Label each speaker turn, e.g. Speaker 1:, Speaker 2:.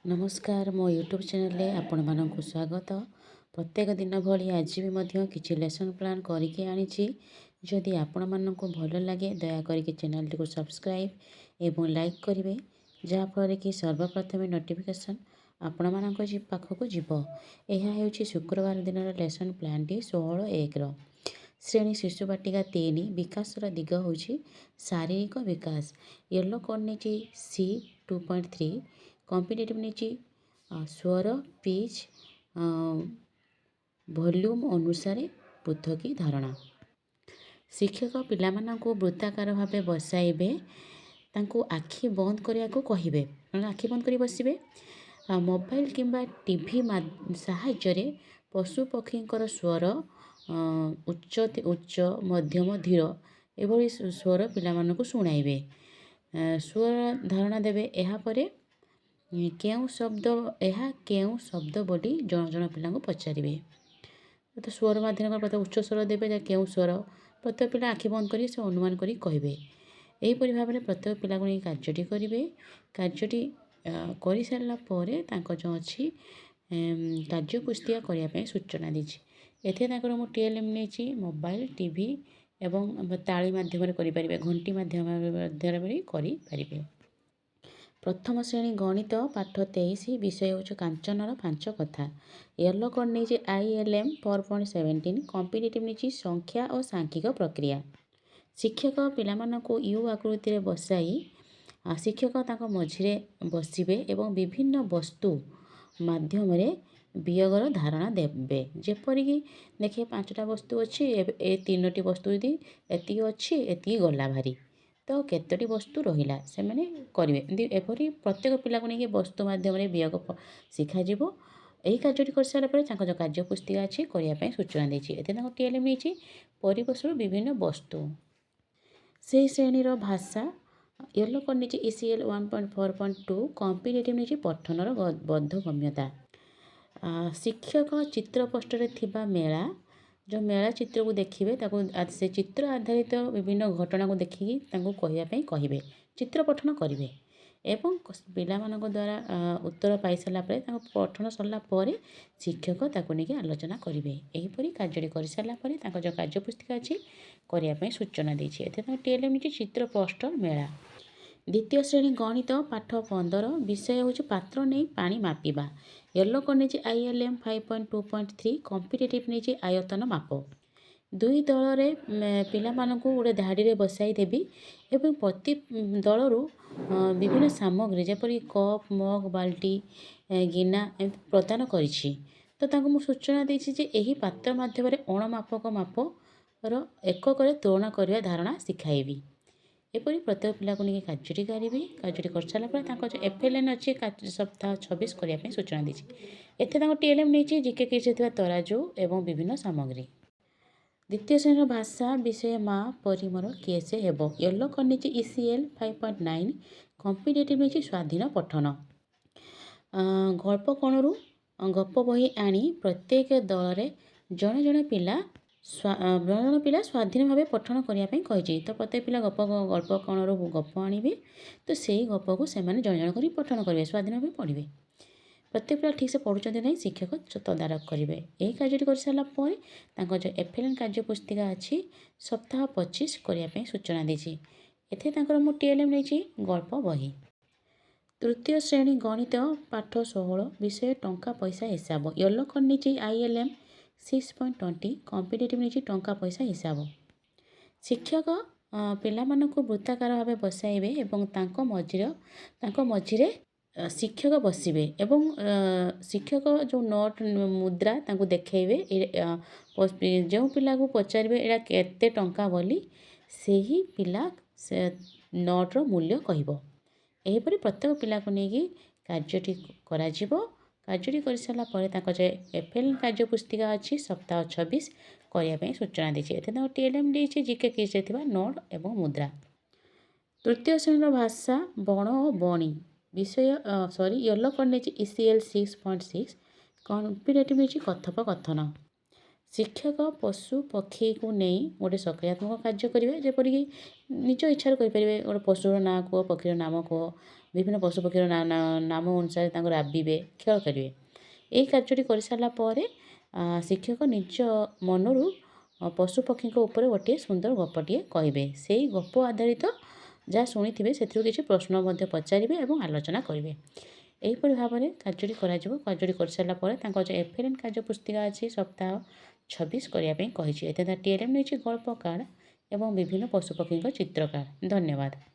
Speaker 1: नमस्कार मो YouTube channel रे आपण मानक स्वागत। प्रत्येक दिन भली आज भी किसी लेसन प्लान करके आनी। जदि आपण मानक भल लगे दयाकोरी चैनल टी सब्सक्राइब एवं लाइक करेंगे जहाँफल कि सर्वप्रथम नोटिफिकेशन आपण मानक पाखक जीव। यह शुक्रवार दिन लेसन प्लान टी 16/1 श्रेणी शिशु बाटिका 3 विकास दिग हूँ शारीरिक विकास। येलो कोड नहीं सी 2.3 कॉम्पिटेटिव नहीं स्वर पिच वॉल्यूम अनुसार पृथकी धारणा। शिक्षक पिलामानंकु वृत्ताकार भाव बसाइबे तांकु आखि बंद करने को कहिबे आखि बंद करी बसिबे। मोबाइल किंबा टीवी साहाय्य पशु पक्षींकर स्वर उच्च उच्च मध्यम धीर एभली स्वर पिलामानंकु शुणाइबे। स्वर धारणा देबे। एहा परे केउ शब्द बोली जन जन पिला पचारे। तो स्वर माध्यम प्रत्येक उच्च स्वर देवे केउ स्वर प्रत्येक पिला आखि बंद कर से अनुमान करी कहिबे। एहीपरि भाव में प्रत्येक पिला को कार्यटी करेंगे। कार्यटी कर सारा जो अच्छी कार्य पुस्तिका करने सूचना देछि। एथे मु टीएलएम नहीं मोबाइल टीवी एवं ताली माध्यम करें घंटी माध्यम करें। प्रथम श्रेणी गणित पाठ 23 विषय हूँ कांचनर 5 कथा। येलो कोड नहीं ILM 4.17 कॉम्पिटेटिव नहीं संख्या और सांख्यिक प्रक्रिया। शिक्षक पिलामानंकु यू आकृति रे बसाई शिक्षक मझिरे बसिबे एवं विभिन्न वस्तु माध्यम वियोगर धारणा देबे। जेपरिक देखिए 5टा वस्तु अच्छी ए 3टी वस्तु यदि एति अच्छी एति गला भारी तो केतोटी वस्तु रहिला से मैंने करेंगे। एपरी प्रत्येक पिला को लेकिन वस्तु माध्यम वियोग शिखा यही कार्य कर सारापर जो कार्य पुस्तिका अच्छी करने सूचना देती। टीएलएम नहीं परिवेश विभिन्न वस्तु से श्रेणीर भाषा। येलो कोड नहीं ECL 1.4.2 कॉम्पिटेटिव नहीं पठनर बोधगम्यता। शिक्षक चित्र पोस्टर थिबा मेला जो मेला चित्र को देखिए से चित्र आधारित विभिन्न घटना को देखिए कहवाई कहे चित्र पठन करेंगे एवं पिला द्वारा उत्तर पाई सारा पठन सरला शिक्षक ताकू नहीं आलोचना करेंगे। यहीपरि कार्य कर सारापर जो कार्य पुस्तिका अच्छी करने सूचना देती। टीएलएम नहीं चित्र पोस्टर मेला। द्वितीय श्रेणी गणित पाठ 15 विषय हूँ पात्र नहीं पानी मापिबा। येलो कोड नहीं ILM 5.2.3 कॉम्पिटेटिव नहीं आयतन माप। दुई दल पिला गोटे धाड़ी रे बसाई देवी एवं प्रति दलरू विभिन्न सामग्री जपरी कप मग बाल्टी गिना प्रदान करिछि। तो तांको मु सूचना देछि जे एही पात्र माध्यम अणमापक मापर एकक तुलना करने धारणा शिखाइबी। एपरी प्रत्येक पिला को नहीं कार्यटी करेंगे। कार्यटी कर सारापर जो FLN अच्छी सप्ताह 26 करने सूचना देती। एथे टीएलएम नहीं जीके किसी तराजू एवं विभिन्न सामग्री। द्वितीय श्रेणी भाषा विषय माँ परिमर किए से हेबो। येलो कोड नहीं ECL 5.9 कॉम्पिटेटिव नहीं स्वाधीन पठन। गल्प कोणरू गप बही आनी प्रत्येक दल जड़े जड़े पिला स्वाधीन भाव पठन करने कही। तो प्रत्येक पिला गल्प कणरू गप आणवे तो से गप को जड़े जड़े कर पठन करेंगे स्वाधीन भाव पढ़े। प्रत्येक पिला ठीक से पढ़ुं नहीं शिक्षक तदारख करेंगे। यही कार्य कर सारापर जो FLN कार्य पुस्तिका अच्छी सप्ताह 25 करने सूचना देती। एथे मु टीएलएम नहीं गल्प बही। तृतीय श्रेणी गणित पाठ 16 विषय टंका पैसा हिसाब। येलो कोड नहीं ILM 6.20 कॉम्पिटेटिव नहीं टंका पैसा हिसाब। शिक्षक पिलामानंकु वृत्ताकार भाव बसाइबे एवं मझिरे शिक्षक बसिबे एवं शिक्षक जो नोट मुद्रा तांको देखेबे। जो पिला को पचारे एटा केते टंका बोली से ही पिला से नोट्र मूल्य कहब। एहीपरि प्रत्येक पिला को लेकिन कार्यटी करा जिवो। कार्यटी कर सारापर जो FLN कार्य पुस्तिका अच्छी सप्ताह 26 करने सूचना देती। टीएलएम डी जीके किस नोट एवं मुद्रा। तृतीय श्रेणी भाषा बण और बणी विषय येलो कोड नहीं ECL 6.6 कॉम्पिटेटिव नहीं कथोपकथन। ଶିକ୍ଷକ ପଶୁ ପକ୍ଷୀକୁ ନେଇ ଗୋଟେ ସକାରାତ୍ମକ କାର୍ଯ୍ୟ କରିବେ, ଯେପରିକି ନିଜ ଇଚ୍ଛାରେ କରିପାରିବେ। ଗୋଟେ ପଶୁର ନାଁ କୁହ, ପକ୍ଷୀର ନାମ କୁହ, ବିଭିନ୍ନ ପଶୁ ପକ୍ଷୀର ନାମ ଅନୁସାରେ ତାଙ୍କୁ ରାବିବେ, ଖେଳ କରିବେ। ଏହି କାର୍ଯ୍ୟଟି କରିସାରିଲା ପରେ ଶିକ୍ଷକ ନିଜ ମନରୁ ପଶୁ ପକ୍ଷୀଙ୍କ ଉପରେ ଗୋଟିଏ ସୁନ୍ଦର ଗପଟିଏ କହିବେ। ସେଇ ଗପ ଆଧାରିତ ଯାହା ଶୁଣିଥିବେ ସେଥିରୁ କିଛି ପ୍ରଶ୍ନ ମଧ୍ୟ ପଚାରିବେ ଏବଂ ଆଲୋଚନା କରିବେ। ଏହିପରି ଭାବରେ କାର୍ଯ୍ୟଟି କରାଯିବ। କାର୍ଯ୍ୟଟି କରିସାରିଲା ପରେ ତାଙ୍କ ଯେଉଁ ଏଫଏଲ୍ଏନ୍ କାର୍ଯ୍ୟ ପୁସ୍ତିକା ଅଛି ସପ୍ତାହ 26 କରିବା ପାଇଁ କହିଛି। ଏଥିରେ TLM ନେଇଛି ଗଳ୍ପ କାର୍ଡ଼ ଏବଂ ବିଭିନ୍ନ ପଶୁପକ୍ଷୀଙ୍କ ଚିତ୍ର କାର୍ଡ଼। ଧନ୍ୟବାଦ।